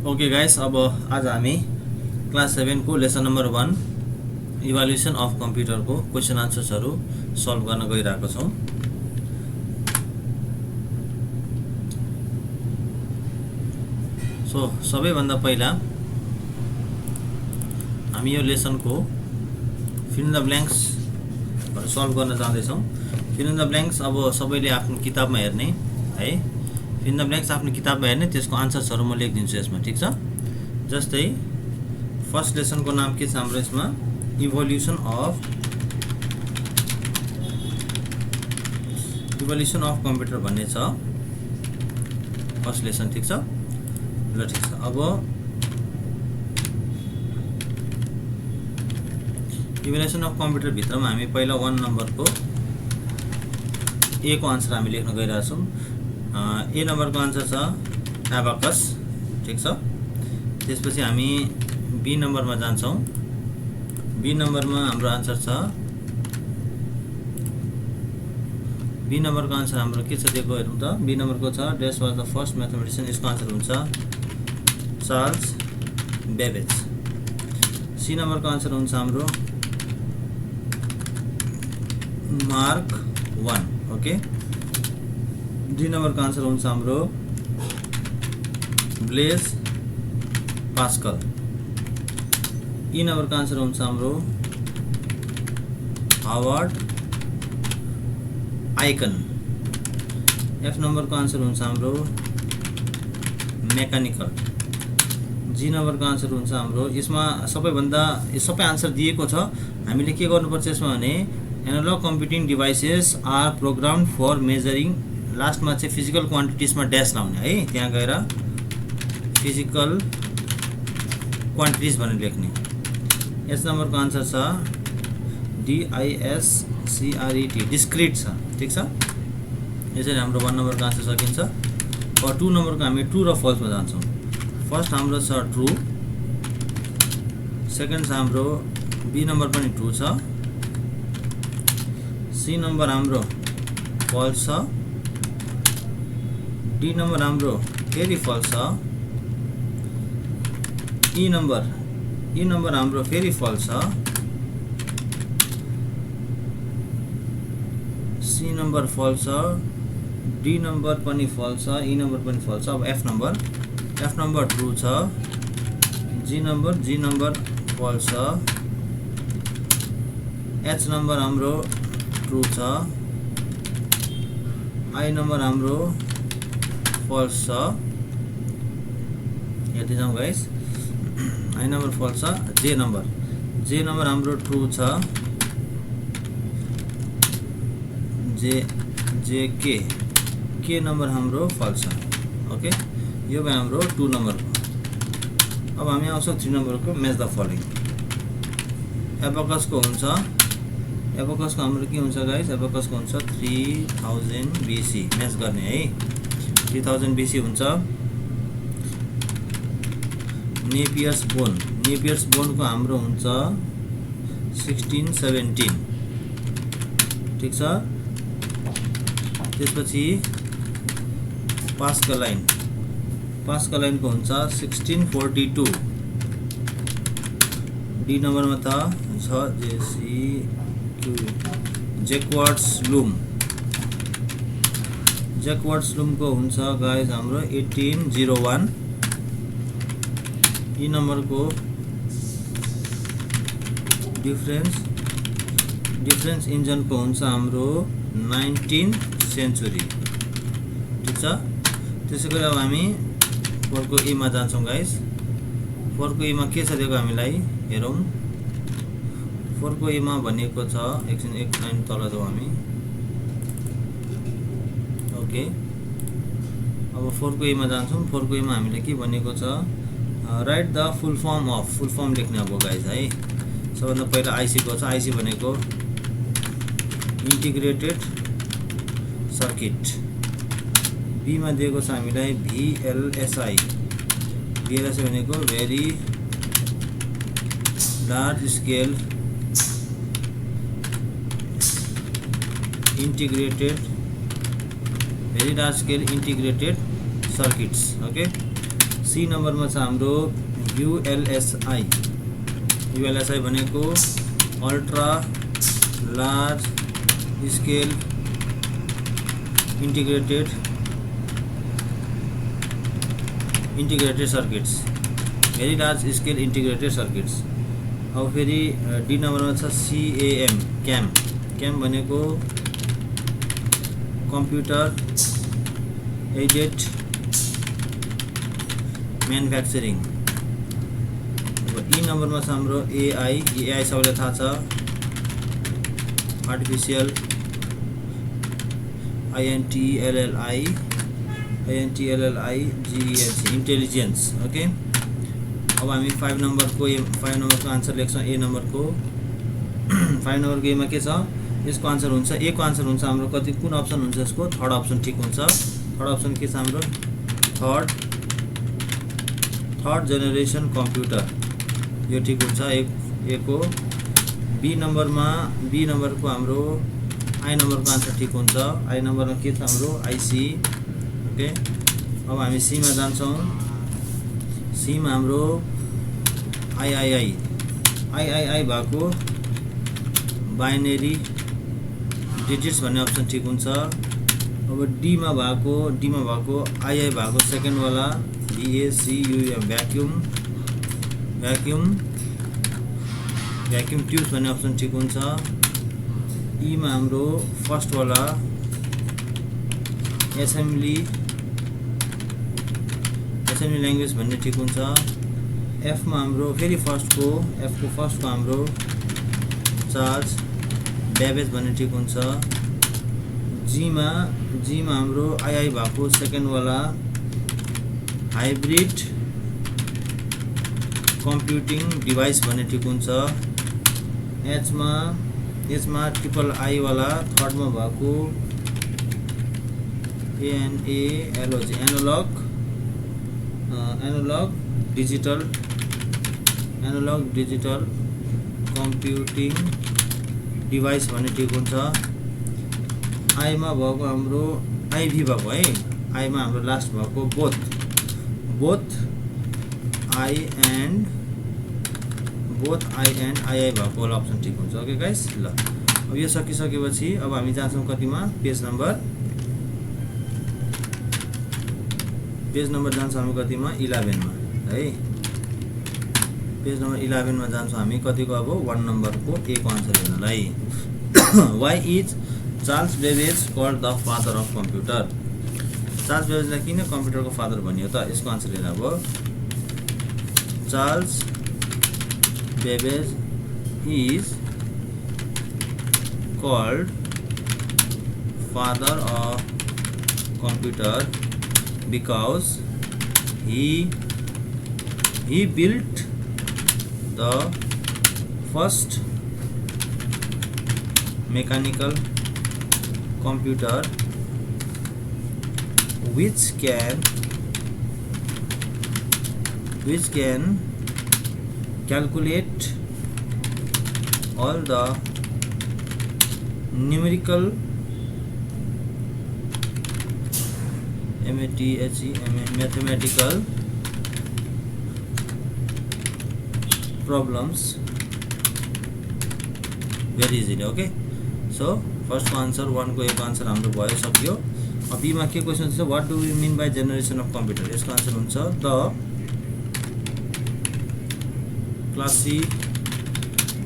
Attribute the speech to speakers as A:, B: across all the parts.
A: Okay guys, अब आज हामी क्लास 7 को lesson number 1 evaluation of computer को क्वेसन आन्सर्सहरु सल्भ गर्न गइरहेको छौं। सो सबैभन्दा पहिला हामी यो लेसन को fill in the blanks solve गर्न जाँदै छौं। फिल इन द ब्ल्याङ्क्स अब सबैले आफ्नो किताबमा हेर्ने है, फिल इन द ब्ल्याङ्क्स आफ्नो किताबमा हेर्ने, त्यसको आन्सर्सहरु म लेखिदिन्छु यसमा, ठीक छ। जस्तै फर्स्ट लेसन को नाम के छ हाम्रो यसमा, इभोल्युसन अफ कम्प्युटर भन्ने छ फर्स्ट लेसन, ठीक छ। ल ठीक छ, अब इभोल्युसन अफ कम्प्युटर भित्रमा हामी पहिला 1 नम्बर को ए को आन्सर हामी लेख्न गइरहेका छौं। ए नम्बर को आन्सर छ एबाकस, ठीक छ। त्यसपछि हामी बी नम्बर मा जान्छौं। बी नम्बर मा हाम्रो आन्सर छ, बी नम्बर को आन्सर हाम्रो के छ दिएको हेरौं त। बी नम्बर को छ डेस वाज द फर्स्ट म्याथमेटिशियन, यसको आन्सर हुन्छ चार्ल्स बेबेज। सी नम्बर को आन्सर हुन्छ हाम्रो मार्क 1, ओके। डी नम्बर को आन्सर हुन्छ हाम्रो ब्लेज पास्कल। ई नम्बर को आन्सर हुन्छ हाम्रो हावर्ड आइकन। एफ नम्बर को आन्सर हुन्छ हाम्रो मेकानिकल। जी नम्बर को आन्सर हुन्छ हाम्रो, यसमा सबैभन्दा सबै आन्सर दिएको छ। हामीले के गर्नुपर्छ यसमा भने analogue computing devices are programmed for measuring, लास्टमा चाहिँ फिजिकल क्वान्टिटिजमा ड्यास लाउने है, त्यहाँ गएर फिजिकल क्वान्टिटिज भनेर लेख्ने। एस नम्बर को आन्सर छ DISCRET, डिस्क्रिट छ, ठीक छ। यसरी हाम्रो 1 नम्बर को आन्सर सकिन्छ। और 2 नम्बर को हामी ट्रू र फल्स मा जान्छौं। फर्स्ट हाम्रो छ ट्रू, सेकेन्ड छ हाम्रो बी नम्बर पनि ट्रू छ, सी नम्बर हाम्रो फल्स छ, डी नम्बर हाम्रो फेरि फल्स छ, ई नम्बर हाम्रो फेरि फल्स छ, सी नम्बर फल्स छ, डी नम्बर पनि फल्स छ, ई नम्बर पनि फल्स छ। अब एफ नम्बर ट्रू छ, जी नम्बर फल्स छ, एच नम्बर हाम्रो ट्रू छ, आई नम्बर हाम्रो फल्स छ। हेर्दै जाउँ गाइस, आई नम्बर फल्स छ। जे नम्बर हाम्रो ट्रू छ, जे के नम्बर हाम्रो फल्स छ, ओके। यो भयो हाम्रो 2 नम्बर को। अब हामी आउँछौं 3 नम्बर को, म्याच द फलोइङ। एबाकस को हुन्छ, एबाकस को हाम्रो के हुन्छ गाइस, एबाकस को हुन्छ 3000 BC, म्याच गर्ने है, 3000 BC हुन्छ। नेपियर्स बोन को हाम्रो हुन्छ 1617, ठीक छ। त्यसपछि पास्कलाइन को हुन्छ 1642। डी नम्बर मा त छ जैक्वार्ड्स लूम को हुन्छ गाइस हाम्रो 1801। ई नम्बर को डिफरेंस इंजन को हुन्छ हाम्रो 19th सेन्चुरी, ठीक छ। त्यसैगरी अब हामी 4 को ए मा जान्छौं गाइस। 4 को ए मा के छ दिएको हामीलाई हेरौं। 4 को ए मा भनेको छ, एकछिन एक लाइन तल जाउँ हामी, ओके। अब 4 को ए मा जान्छौं। 4 को ए मा हामीले के भनेको छ, राइट द फुल फर्म लेख्ने अब गाइस है। सबभन्दा पहिला आईसी को छ, आईसी भनेको इन्टिग्रेटेड सर्किट। बी मा दिएको छ हामीलाई VLSI भनेको very large scale integrated circuits, okay. C नम्बरमा छ हाम्रो ULSI। ULSI भनेको ultra large scale integrated circuits, very large scale integrated circuits. अब फेरि डी नम्बरमा छ CAM भनेको कम्प्युटर एडेड म्यानुफ्याक्चरिङ। अब ई नम्बरमा छ हाम्रो AI सबैलाई थाहा छ, आर्टिफिसियल INTELLIGENC इन्टेलिजेन्स। ओके, अब हामी 5 नम्बरको आन्सर लेख्छौँ। ए नम्बरको 5 नम्बरको एमा के छ, यसको आन्सर हुन्छ, ए को आन्सर हुन्छ हाम्रो कति, कुन अप्सन हुन्छ यसको, थर्ड अप्सन ठिक हुन्छ। थर्ड अप्सन के छ हाम्रो, थर्ड जेनेरेसन कम्प्युटर, यो ठिक हुन्छ ए को। बी नम्बरको हाम्रो आई नम्बरको आन्सर ठिक हुन्छ। आई नम्बरमा के छ हाम्रो IC। ओके, अब हामी सीमा जान्छौँ। सीमा हाम्रो III भएको बाइनेरी डिजिट्स भन्ने अप्सन ठिक हुन्छ। अब डीमा भएको II भएको सेकेन्ड वाला VACUM भ्याक्युम ट्युब्स भन्ने अप्सन ठिक हुन्छ। ईमा हाम्रो फर्स्ट वाला एसेम्ब्ली ल्याङ्ग्वेज भन्ने ठिक हुन्छ। एफमा हाम्रो फेरि फर्स्टको हाम्रो चार्ज ब्याबेज भन्ने ठिक हुन्छ। जीमा हाम्रो II भएको सेकेन्ड वाला हाइब्रिड कम्प्युटिङ डिभाइस भन्ने ठिक हुन्छ। एचमा III वाला थर्डमा भएको ANALOG analogue digital computing device भन्ने ठिक हुन्छ। आईमा भएको हाम्रो IV भएको है, आईमा हाम्रो लास्ट भएको बोथ I and II भएको वाला अप्सन ठिक हुन्छ। ओके गाइस, ल अब यो सकिसकेपछि अब हामी जान्छौँ कतिमा, पेज नम्बर जान्छौँ हामी कतिमा, 11 मा है। पेज नम्बर 11 मा जान्छौँ हामी कतिको, अब 1 नम्बरको ए को आन्सर हेर्नलाई। Why is Charles Babbage called the father of computer. Charles बेबेजलाई किन कम्प्युटरको फादर भनियो त, यसको आन्सर हेर्नु। अब Charles Babbage is called father of computer because he built the first mechanical computer which can calculate all the numerical mathematical problems very easily। okay, so first answer 1 को एक आन्सर हाम्रो भयो, सक्यो। अब बी मा के क्वेशन छ, what do you mean bye generation of computer. यसको आन्सर हुन्छ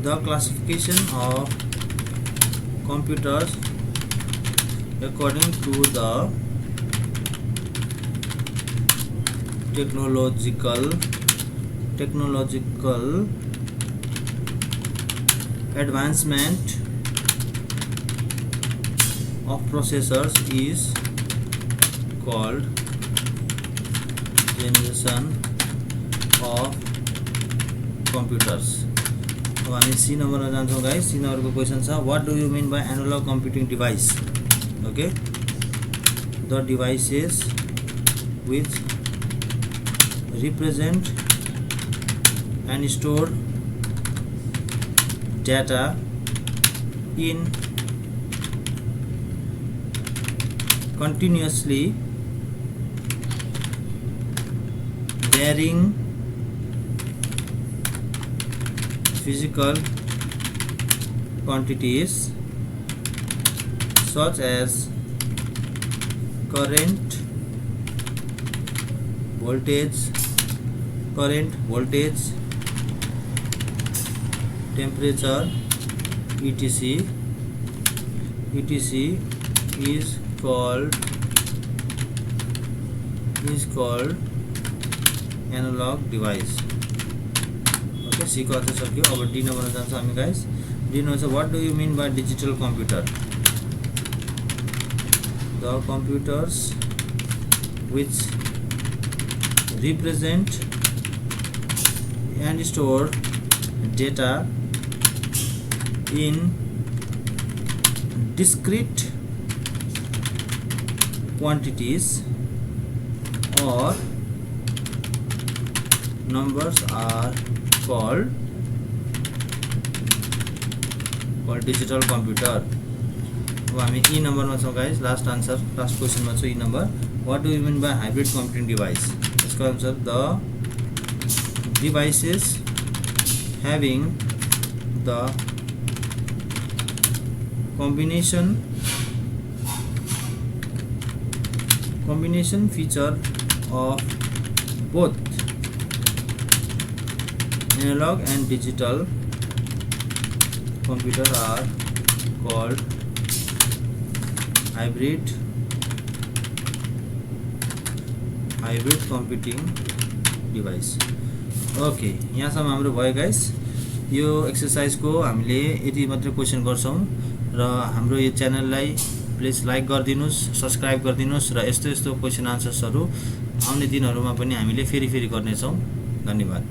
A: the classification of computers according to the technological advancement of processors is called generation of computers। अब हामी सी नम्बरमा जान्छौँ गाइस। सी नम्बरको क्वेसन छ, what do you mean by analogue computing device. Okay, the devices which represent and store data in continuously varying physical quantities such as current, voltage, temperature, etc. is called analog device. Okay, C को answer सक्यो. अब D नम्बरमा जान्छौँ हामी guys. D number छ what do you mean by digital computer? The computers which represent and store data in discrete quantities or numbers are called digital computer. अब हामी E नम्बरमा छौँ guys. लास्ट क्वेसनमा छ E number. What do you mean by hybrid computing device? यसको answer the devices having the combination feature of both analog and digital computer are called hybrid computing device. Okay, यहाँसम्म हाम्रो भयो guys. यो एक्सरसाइजको हामीले यति मात्र question गर्छौँ र हाम्रो यो च्यानललाई प्लिज लाइक गरिदिनुस्, सब्स्क्राइब गरिदिनुस् र यस्तो क्वेसन आन्सर्सहरू आउने दिनहरूमा पनि हामीले फेरि गर्नेछौँ. धन्यवाद.